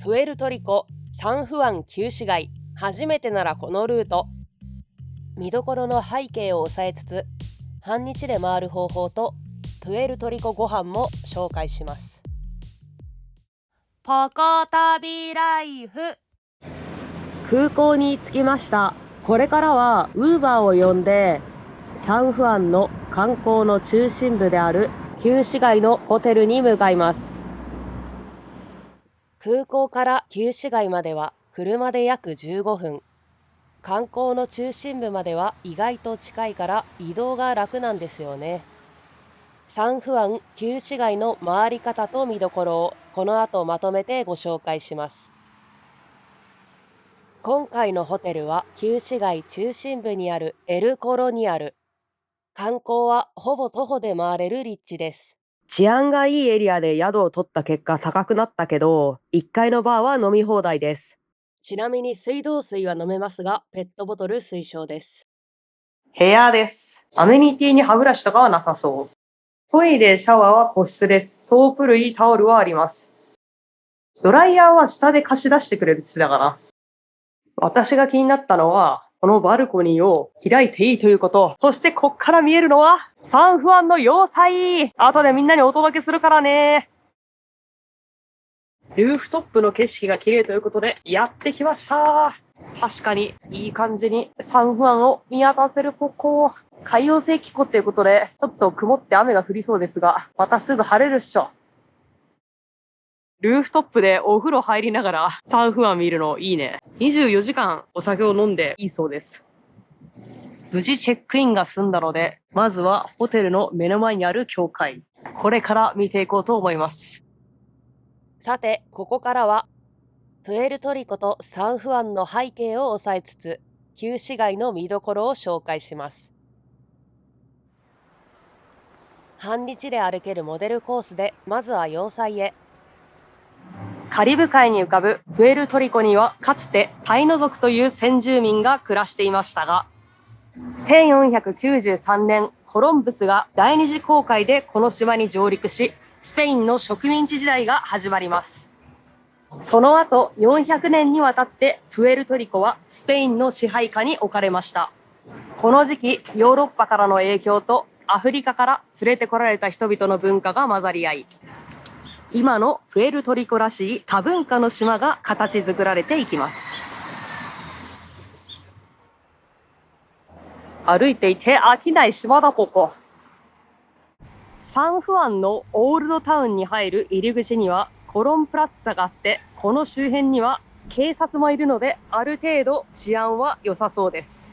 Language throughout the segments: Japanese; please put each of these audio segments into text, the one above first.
プエルトリコサンフアン旧市街、初めてならこのルート。見どころの背景を抑えつつ、半日で回る方法とプエルトリコご飯も紹介します。ポコ旅ライフ。空港に着きました。これからはウーバーを呼んでサンフアンの観光の中心部である旧市街のホテルに向かいます。空港から旧市街までは車で約15分。観光の中心部までは意外と近いから移動が楽なんですよね。サンフアン旧市街の回り方と見どころをこの後まとめてご紹介します。今回のホテルは旧市街中心部にあるエルコロニアル。観光はほぼ徒歩で回れる立地です。治安がいいエリアで宿を取った結果高くなったけど、1階のバーは飲み放題です。ちなみに水道水は飲めますが、ペットボトル推奨です。部屋です。アメニティに歯ブラシとかはなさそう。トイレ、シャワーは個室です。ソープ類、タオルはあります。ドライヤーは下で貸し出してくれるって言ってたかな。私が気になったのは、このバルコニーを開いていいということ。そしてこっから見えるのは、サンフアンの要塞。後でみんなにお届けするからね。ルーフトップの景色が綺麗ということで、やってきました。確かに、いい感じにサンフアンを見渡せるここ。海洋性気候っていうことで、ちょっと曇って雨が降りそうですが、またすぐ晴れるっしょ。ルーフトップでお風呂入りながらサンフアン見るのいいね。24時間お酒を飲んでいいそうです。無事チェックインが済んだので、まずはホテルの目の前にある教会。これから見ていこうと思います。さて、ここからはプエルトリコとサンフアンの背景を抑えつつ、旧市街の見どころを紹介します。半日で歩けるモデルコースで、まずは要塞へ。カリブ海に浮かぶプエルトリコにはかつてタイノ族という先住民が暮らしていましたが、1493年コロンブスが第二次航海でこの島に上陸し、スペインの植民地時代が始まります。その後400年にわたってプエルトリコはスペインの支配下に置かれました。この時期ヨーロッパからの影響とアフリカから連れてこられた人々の文化が混ざり合い、今のプエルトリコらしい多文化の島が形作られていきます。歩いていて飽きない島だここ。サンフアンのオールドタウンに入る入り口にはコロンプラッツァがあって、この周辺には警察もいるのである程度治安は良さそうです。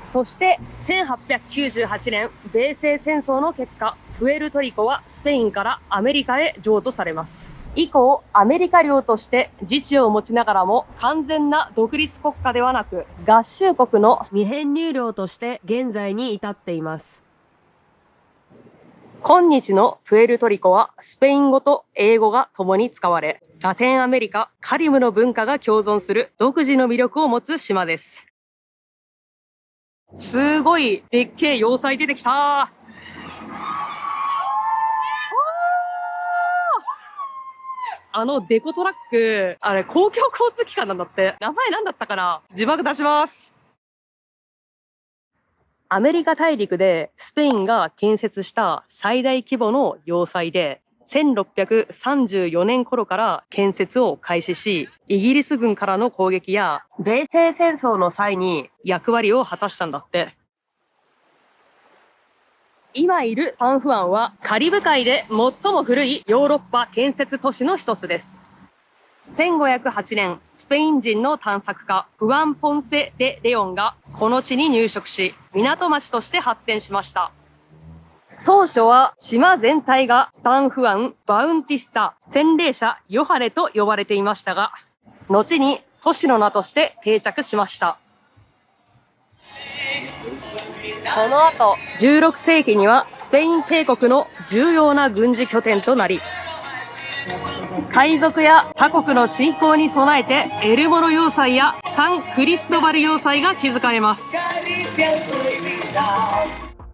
そして1898年米西戦争の結果、プエルトリコはスペインからアメリカへ譲渡されます。以降アメリカ領として自治を持ちながらも完全な独立国家ではなく、合衆国の未編入領として現在に至っています。今日のプエルトリコはスペイン語と英語が共に使われ、ラテンアメリカ、カリブの文化が共存する独自の魅力を持つ島です。すごいでっけえ要塞出てきた。デコトラック、あれ公共交通機関なんだって。名前なんだったかな。字幕出します。アメリカ大陸でスペインが建設した最大規模の要塞で、1634年頃から建設を開始し、イギリス軍からの攻撃や米西戦争の際に役割を果たしたんだって。今いるサンフアンはカリブ海で最も古いヨーロッパ建設都市の一つです。1508年、スペイン人の探索家フアン・ポンセ・デ・レオンがこの地に入植し、港町として発展しました。当初は島全体がサンフアン・バウンティスタ、洗礼者ヨハネと呼ばれていましたが、後に都市の名として定着しました。その後、16世紀にはスペイン帝国の重要な軍事拠点となり、海賊や他国の侵攻に備えてエルモロ要塞やサンクリストバル要塞が築かれます。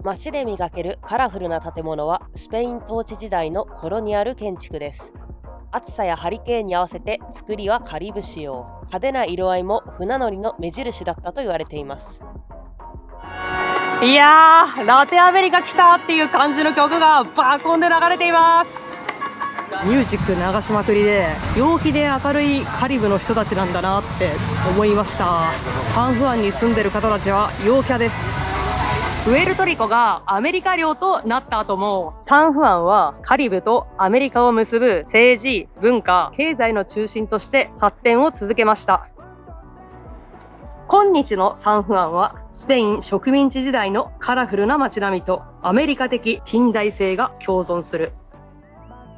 街で見かけるカラフルな建物はスペイン統治時代のコロニアル建築です。暑さやハリケーンに合わせて作りはカリブ仕様。派手な色合いも船乗りの目印だったと言われています。いやー、ラテンアメリカ来たっていう感じの曲がバコンで流れています。ミュージック流しまくりで、陽気で明るいカリブの人たちなんだなって思いました。サンフアンに住んでる方たちは陽キャです。プエルトリコがアメリカ領となった後も、サンフアンはカリブとアメリカを結ぶ政治、文化、経済の中心として発展を続けました。今日のサンフアンはスペイン植民地時代のカラフルな街並みとアメリカ的近代性が共存する。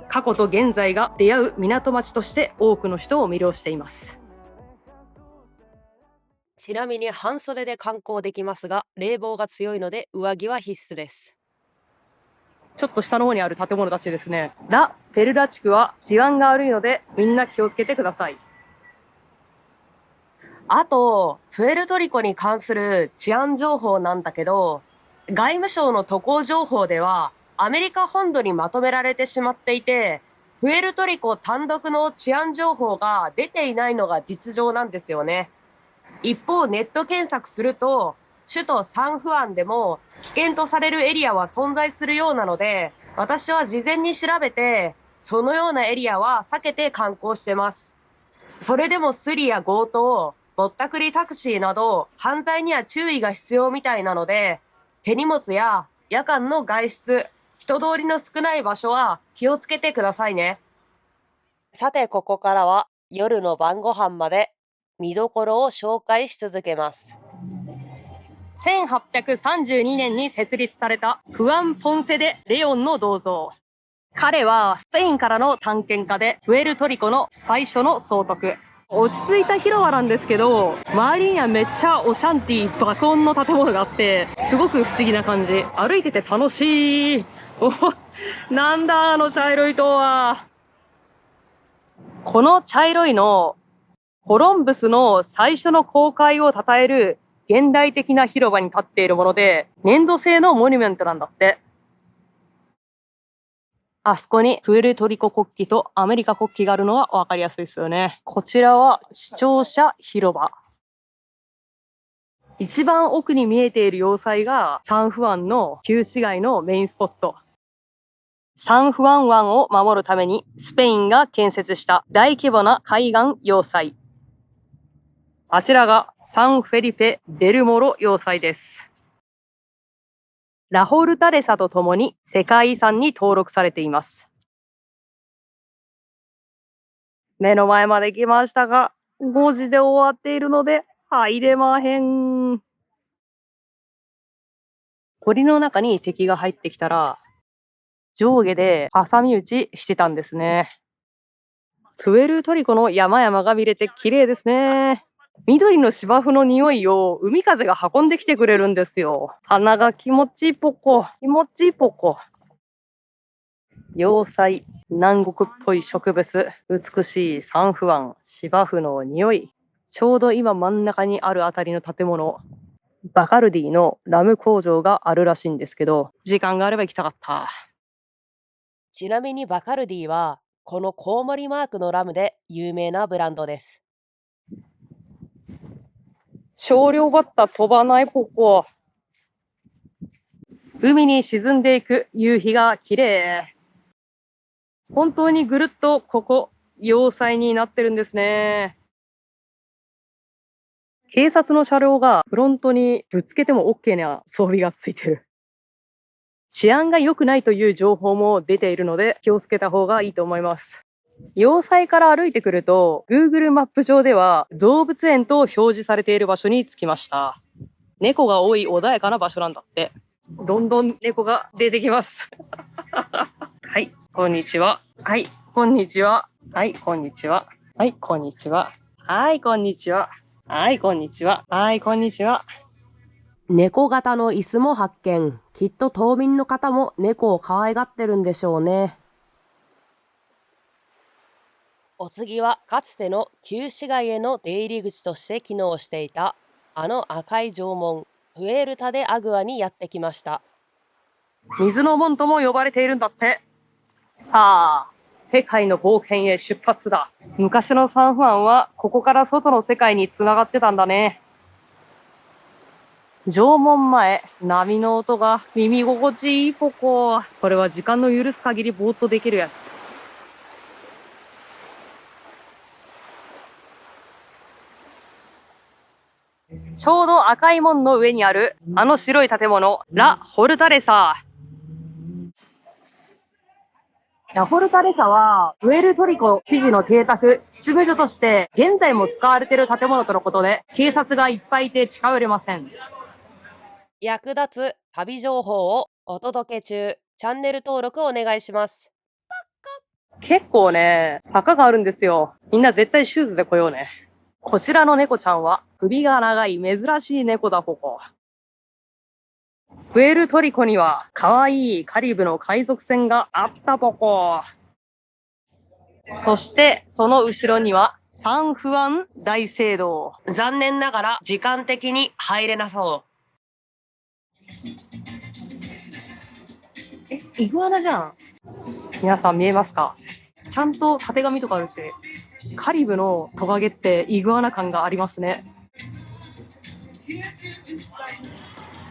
過去と現在が出会う港町として多くの人を魅了しています。ちなみに半袖で観光できますが、冷房が強いので上着は必須です。ちょっと下の方にある建物たちですね。ラ・ペルラ地区は治安が悪いのでみんな気をつけてください。あと、プエルトリコに関する治安情報なんだけど、外務省の渡航情報では、アメリカ本土にまとめられてしまっていて、プエルトリコ単独の治安情報が出ていないのが実情なんですよね。一方、ネット検索すると、首都サンフアンでも危険とされるエリアは存在するようなので、私は事前に調べて、そのようなエリアは避けて観光してます。それでもスリや強盗、ぼったくりタクシーなど犯罪には注意が必要みたいなので、手荷物や夜間の外出、人通りの少ない場所は気をつけてくださいね。さて、ここからは夜の晩ご飯まで見どころを紹介し続けます。1832年に設立されたフアン・ポンセ・デ・レオンの銅像。彼はスペインからの探検家でプエルトリコの最初の総督。落ち着いた広場なんですけど、周りにはめっちゃオシャンティ爆音の建物があって、すごく不思議な感じ。歩いてて楽しい。なんだあの茶色い塔は。この茶色いの、コロンブスの最初の航海を称える現代的な広場に立っているもので、粘土製のモニュメントなんだって。あそこにプエルトリコ国旗とアメリカ国旗があるのはわかりやすいですよね。こちらは視聴者広場。一番奥に見えている要塞がサンフアンの旧市街のメインスポット。サンフアン湾を守るためにスペインが建設した大規模な海岸要塞。あちらがサンフェリペ・デルモロ要塞です。ラホルタレサとともに世界遺産に登録されています。目の前まで来ましたが、5時で終わっているので入れまへん。森の中に敵が入ってきたら、上下で挟み撃ちしてたんですね。プエルトリコの山々が見れて綺麗ですね。緑の芝生の匂いを海風が運んできてくれるんですよ。鼻が気持ちいいポコ、気持ちいいポコ。要塞、南国っぽい植物、美しいサンフアン、芝生の匂い。ちょうど今真ん中にあるあたりの建物、バカルディのラム工場があるらしいんですけど、時間があれば行きたかった。ちなみにバカルディは、このコウモリマークのラムで有名なブランドです。少量バッタ飛ばないポコ。海に沈んでいく夕日が綺麗。本当にぐるっとここ、要塞になってるんですね。警察の車両がフロントにぶつけても OK な装備がついてる。治安が良くないという情報も出ているので気をつけた方がいいと思います。要塞から歩いてくると Google マップ上では動物園と表示されている場所に着きました。猫が多い穏やかな場所なんだって。どんどん猫が出てきます。はい、こんにちは。はい、こんにちは。はい、こんにちは。はい、こんにちは。はい、こんにちは。はい、こんにちは。はい、こんにちは。猫型の椅子も発見。きっと島民の方も猫を可愛がってるんでしょうね。お次はかつての旧市街への出入り口として機能していたあの赤い城門、プエルタ・デ・アグアにやってきました。水の門とも呼ばれているんだって。さあ、世界の冒険へ出発だ。昔のサンフアンはここから外の世界に繋がってたんだね。縄文前、波の音が耳心地いいポコ。これは時間の許す限りぼーっとできるやつ。ちょうど赤い門の上にあるあの白い建物、ラ・ホルタレサ。ラ・ホルタレサは、プエルトリコ知事の邸宅、執務所として現在も使われている建物とのことで、警察がいっぱいいて近寄れません。役立つ旅情報をお届け中。チャンネル登録お願いします。結構ね、坂があるんですよ。みんな絶対シューズで来ようね。こちらの猫ちゃんは首が長い珍しい猫だほこ。プエルトリコには可愛いカリブの海賊船があったぽこ。そしてその後ろにはサンフアン大聖堂。残念ながら時間的に入れなそう。イグアナじゃん。皆さん見えますか？ちゃんと縦紙とかあるし、カリブのトカゲってイグアナ感がありますね。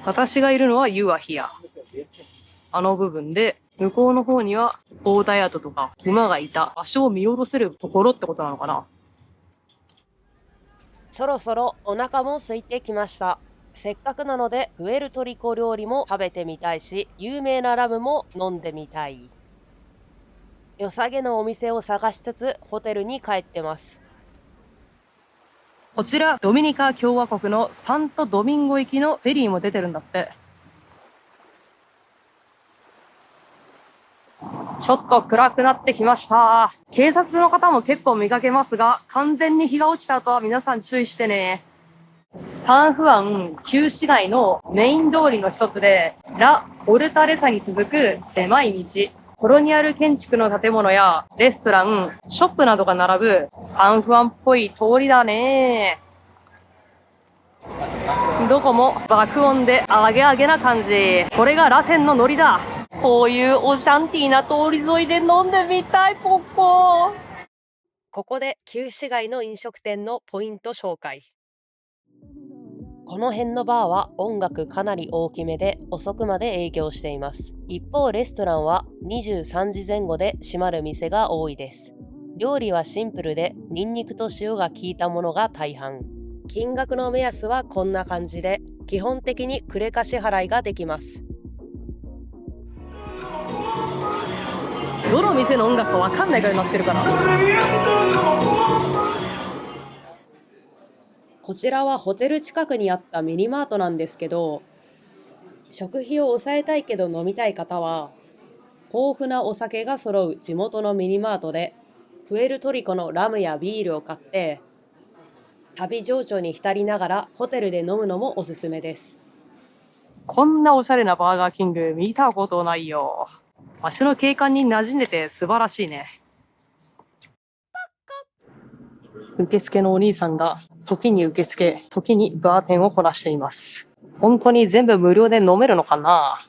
私がいるのはユアヒア。あの部分で、向こうの方には砲台跡とか馬がいた場所を見下ろせるところってことなのかな。そろそろお腹も空いてきました。せっかくなのでプエルトリコ料理も食べてみたいし、有名なラムも飲んでみたい。良さげのお店を探しつつホテルに帰ってます。こちらドミニカ共和国のサントドミンゴ行きのフェリーも出てるんだって。ちょっと暗くなってきました。警察の方も結構見かけますが、完全に日が落ちた後は皆さん注意してね。サンフアン旧市街のメイン通りの一つで、ラ・オルタレサに続く狭い道、コロニアル建築の建物やレストラン、ショップなどが並ぶサンフアンっぽい通りだね。どこも爆音でアゲアゲな感じ。これがラテンのノリだ。こういうオシャンティーな通り沿いで飲んでみたいポッコ。ここで旧市街の飲食店のポイント紹介。この辺のバーは音楽かなり大きめで遅くまで営業しています。一方レストランは23時前後で閉まる店が多いです。料理はシンプルでニンニクと塩が効いたものが大半。金額の目安はこんな感じで、基本的にクレカ支払いができます。どの店の音楽かわかんないからなってるから。こちらはホテル近くにあったミニマートなんですけど、食費を抑えたいけど飲みたい方は、豊富なお酒が揃う地元のミニマートで、プエルトリコのラムやビールを買って、旅情緒に浸りながらホテルで飲むのもおすすめです。こんなおしゃれなバーガーキング見たことないよ。足の景観に馴染んでて素晴らしいね。受付のお兄さんが時に受付、時にバーテンをこなしています。本当に全部無料で飲めるのかな？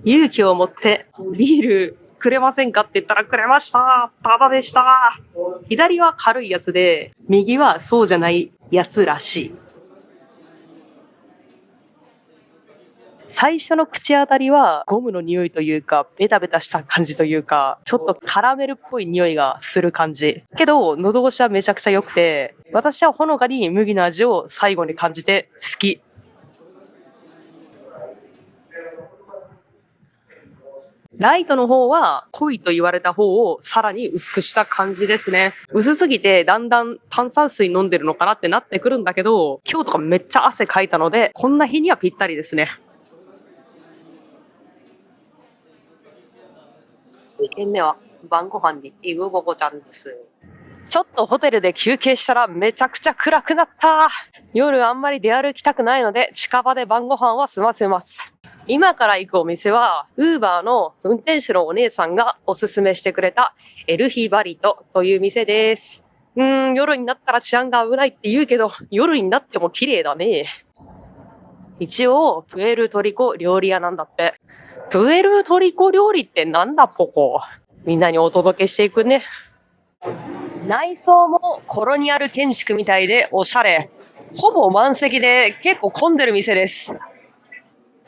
勇気を持ってビールくれませんかって言ったらくれました。タダでした。左は軽いやつで、右はそうじゃないやつらしい。最初の口当たりはゴムの匂いというか、ベタベタした感じというか、ちょっとカラメルっぽい匂いがする感じ。けど、喉越しはめちゃくちゃ良くて、私はほのかに麦の味を最後に感じて好き。ライトの方は濃いと言われた方をさらに薄くした感じですね。薄すぎてだんだん炭酸水飲んでるのかなってなってくるんだけど、今日とかめっちゃ汗かいたので、こんな日にはぴったりですね。2軒目は晩ご飯にイグボコちゃんです。ちょっとホテルで休憩したらめちゃくちゃ暗くなった。夜あんまり出歩きたくないので近場で晩ご飯は済ませます。今から行くお店は、ウーバーの運転手のお姉さんがおすすめしてくれたエルヒバリトという店です。夜になったら治安が危ないって言うけど、夜になっても綺麗だね。一応、プエルトリコ料理屋なんだって。プエルトリコ料理ってなんだポコ。みんなにお届けしていくね。内装もコロニアル建築みたいでおしゃれ。ほぼ満席で結構混んでる店です。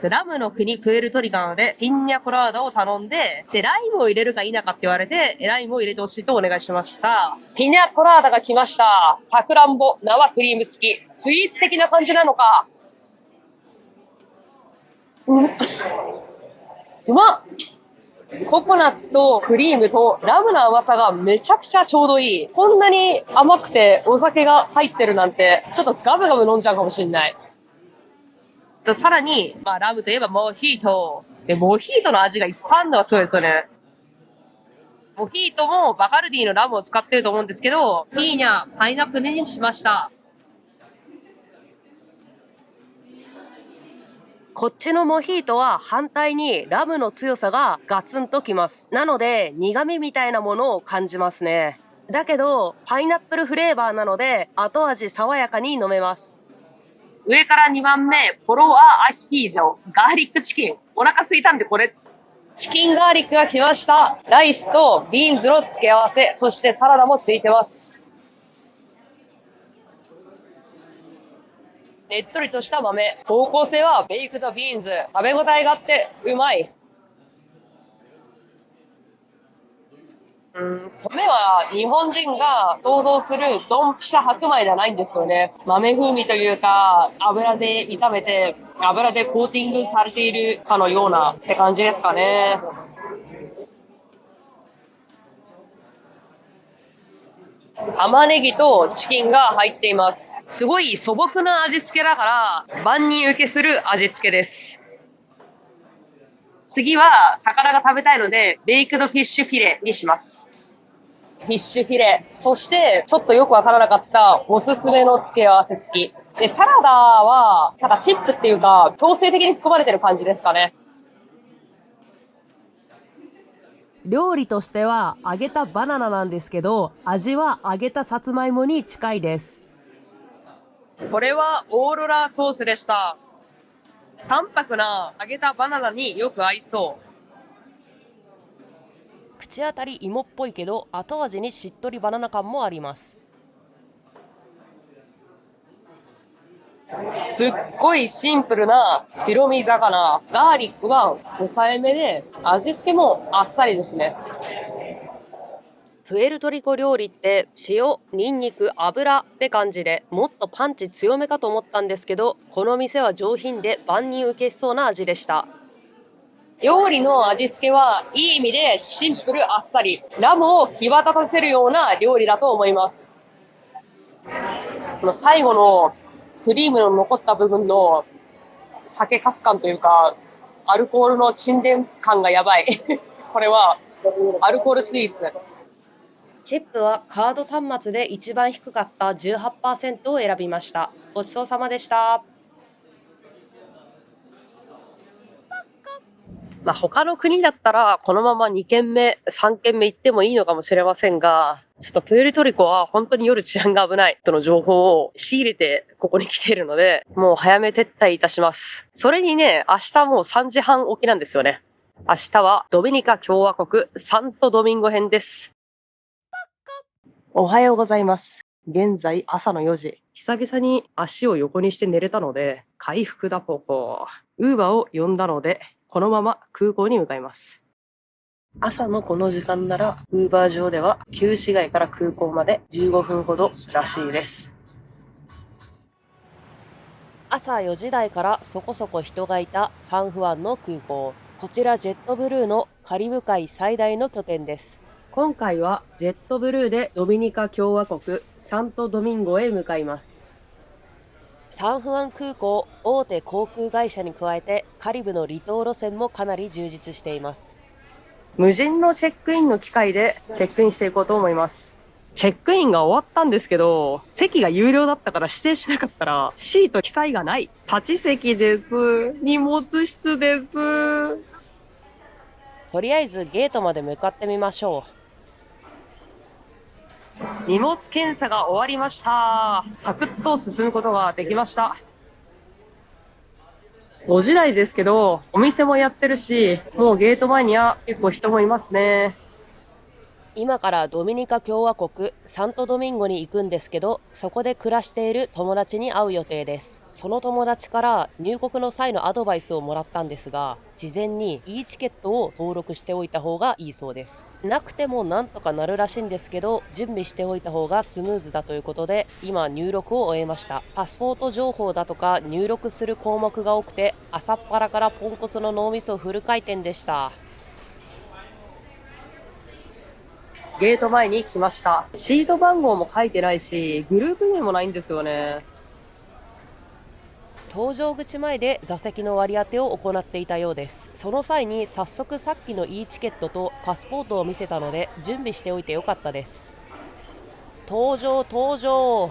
ラムの国プエルトリコなのでピンニャコラーダを頼んで、ライムを入れるか否かって言われて、ライムを入れてほしいとお願いしました。ピンニャコラーダが来ました。さくらんぼ、生クリーム付き。スイーツ的な感じなのか。うまっ。ココナッツとクリームとラムの甘さがめちゃくちゃちょうどいい。こんなに甘くてお酒が入ってるなんて、ちょっとガブガブ飲んじゃうかもしれない。さらに、ラムといえばモヒート。で、モヒートの味がいっぱいあるのがすごいですよね。モヒートもバカルディのラムを使ってると思うんですけど、ピーニャ、パイナップルにしました。こっちのモヒートは反対にラムの強さがガツンときます。なので苦味みたいなものを感じますね。だけどパイナップルフレーバーなので後味爽やかに飲めます。上から2番目、ポロアアヒージョ、ガーリックチキン。お腹空いたんでこれ。チキンガーリックが来ました。ライスとビーンズの付け合わせ、そしてサラダもついてます。ねっとりとした豆。方向性はベイクドビーンズ。食べ応えがあってうまい。米は日本人が想像するドンピシャ白米じゃないんですよね。豆風味というか、油で炒めて、油でコーティングされているかのようなって感じですかね。玉ねぎとチキンが入っています。すごい素朴な味付けだから、万人受けする味付けです。次は魚が食べたいので、ベイクドフィッシュフィレにします。フィッシュフィレ。そして、ちょっとよくわからなかったおすすめの付け合わせ付き。で、サラダは、なんかチップっていうか、強制的に含まれてる感じですかね。料理としては揚げたバナナなんですけど、味は揚げたさつまいもに近いです。これはオーロラソースでした。淡白な揚げたバナナによく合いそう。口当たり芋っぽいけど後味にしっとりバナナ感もあります。すっごいシンプルな白身魚。ガーリックは抑えめで味付けもあっさりですね。プエルトリコ料理って塩、ニンニク、油って感じでもっとパンチ強めかと思ったんですけど、この店は上品で万人受けしそうな味でした。料理の味付けはいい意味でシンプルあっさり。ラムを際立たせるような料理だと思います。この最後のクリームの残った部分の酒粕感というか、アルコールの沈殿感がやばい。これはアルコールスイーツ。チップはカード端末で一番低かった 18% を選びました。ごちそうさまでした。他の国だったらこのまま2軒目、3軒目行ってもいいのかもしれませんが、ちょっとプエルトリコは本当に夜治安が危ないとの情報を仕入れてここに来ているので、もう早め撤退いたします。それにね、明日もう3時半起きなんですよね。明日はドミニカ共和国サントドミンゴ編です。おはようございます。現在朝の4時。久々に足を横にして寝れたので、回復だポコ。ウーバーを呼んだので、このまま空港に向かいます。朝のこの時間なら、ウーバー上では旧市街から空港まで15分ほどらしいです。朝4時台からそこそこ人がいたサンフアンの空港。こちらジェットブルーのカリブ海最大の拠点です。今回はジェットブルーでドミニカ共和国サントドミンゴへ向かいます。サンフアン空港大手航空会社に加えてカリブの離島路線もかなり充実しています。無人のチェックインの機械でチェックインしていこうと思います。チェックインが終わったんですけど、席が有料だったから指定しなかったらシート記載がない。立ち席です。荷物室です。とりあえずゲートまで向かってみましょう。荷物検査が終わりました。サクッと進むことができました。5時台ですけど、お店もやってるし、もうゲート前には結構人もいますね。今からドミニカ共和国サントドミンゴに行くんですけど、そこで暮らしている友達に会う予定です。その友達から入国の際のアドバイスをもらったんですが、事前に e チケットを登録しておいた方がいいそうです。なくてもなんとかなるらしいんですけど、準備しておいた方がスムーズだということで、今入力を終えました。パスポート情報だとか入力する項目が多くて、朝っぱらからポンコツの脳みそフル回転でした。ゲート前に来ました。シート番号も書いてないし、グループ名もないんですよね。搭乗口前で座席の割り当てを行っていたようです。その際に早速さっきの e チケットとパスポートを見せたので準備しておいてよかったです。搭乗。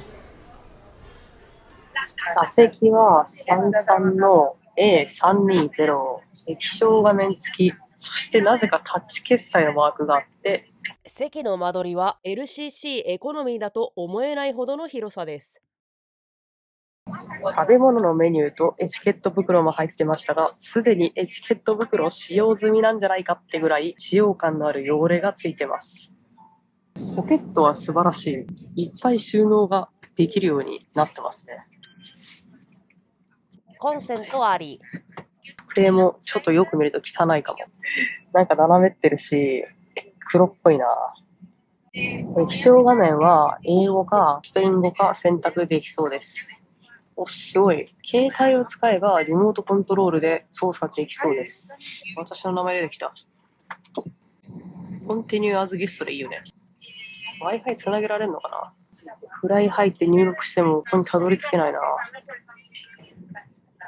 座席は33の A320、液晶画面付き、そしてなぜかタッチ決済のマークがあって、席の間取りは LCC エコノミーだと思えないほどの広さです。食べ物のメニューとエチケット袋も入ってましたが、すでにエチケット袋使用済みなんじゃないかってぐらい使用感のある汚れがついてます。ポケットは素晴らしい。いっぱい収納ができるようになってますね。コンセントあり。これもちょっとよく見ると汚いかも。なんか斜めってるし、黒っぽいな。液晶画面は英語かスペイン語か選択できそうです。お、すごい。携帯を使えばリモートコントロールで操作できそうです。私の名前出てきた。コンティニューアズゲストでいいよね。Wi-Fi つなげられるのかな。フライ入って入力してもここにたどり着けないな。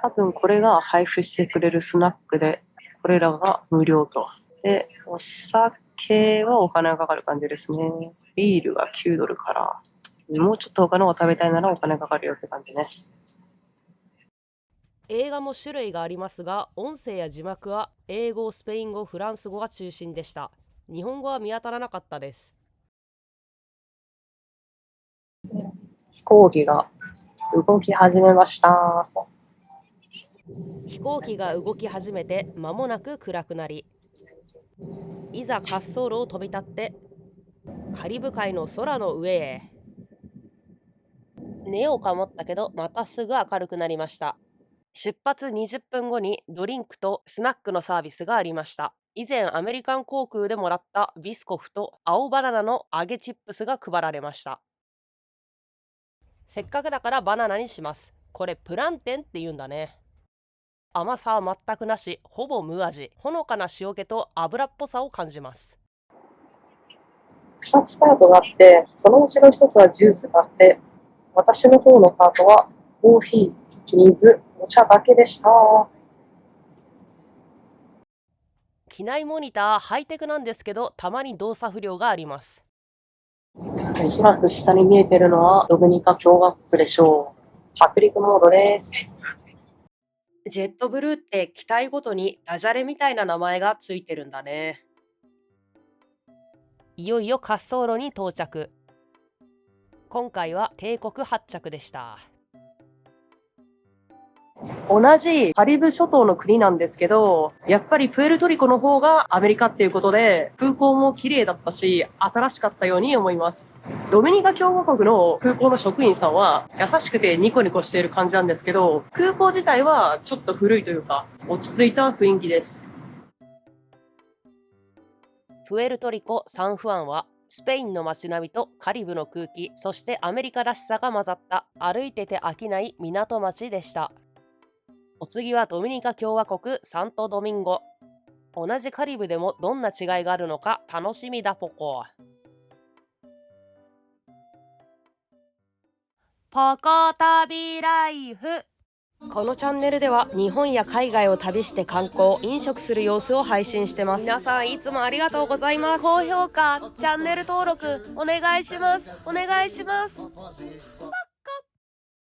多分これが配布してくれるスナックで、これらが無料と。で、お酒はお金がかかる感じですね。ビールが9ドルから。もうちょっと他のが食べたいならお金かかるよって感じね。映画も種類がありますが、音声や字幕は英語、スペイン語、フランス語が中心でした。日本語は見当たらなかったです。飛行機が動き始めました。飛行機が動き始めて間もなく暗くなり、いざ滑走路を飛び立ってカリブ海の空の上へ。寝ようか思ったけどまたすぐ明るくなりました。出発20分後にドリンクとスナックのサービスがありました。以前アメリカン航空でもらったビスコフと青バナナの揚げチップスが配られました。せっかくだからバナナにします。これプランテンって言うんだね。甘さは全くなし、ほぼ無味。ほのかな塩気と油っぽさを感じます。2つカートがあって、そのうちの1つはジュースがあって、私の方のカートはコーヒー、水、お茶だけでした。機内モニターハイテクなんですけど、たまに動作不良があります。おそらく下に見えてるのはドミニカ共和国でしょう。着陸モードです。ジェットブルーって機体ごとにダジャレみたいな名前がついてるんだね。いよいよ滑走路に到着。今回は帝国発着でした。同じカリブ諸島の国なんですけど、やっぱりプエルトリコの方がアメリカっていうことで、空港も綺麗だったし、新しかったように思います。ドミニカ共和国の空港の職員さんは優しくてニコニコしている感じなんですけど、空港自体はちょっと古いというか、落ち着いた雰囲気です。プエルトリコ・サンフアンはスペインの街並みとカリブの空気、そしてアメリカらしさが混ざった歩いてて飽きない港町でした。お次はドミニカ共和国サントドミンゴ。同じカリブでもどんな違いがあるのか楽しみだポコ。ポコ旅ライフ。このチャンネルでは日本や海外を旅して観光、飲食する様子を配信してます。皆さんいつもありがとうございます。高評価、チャンネル登録お願いします。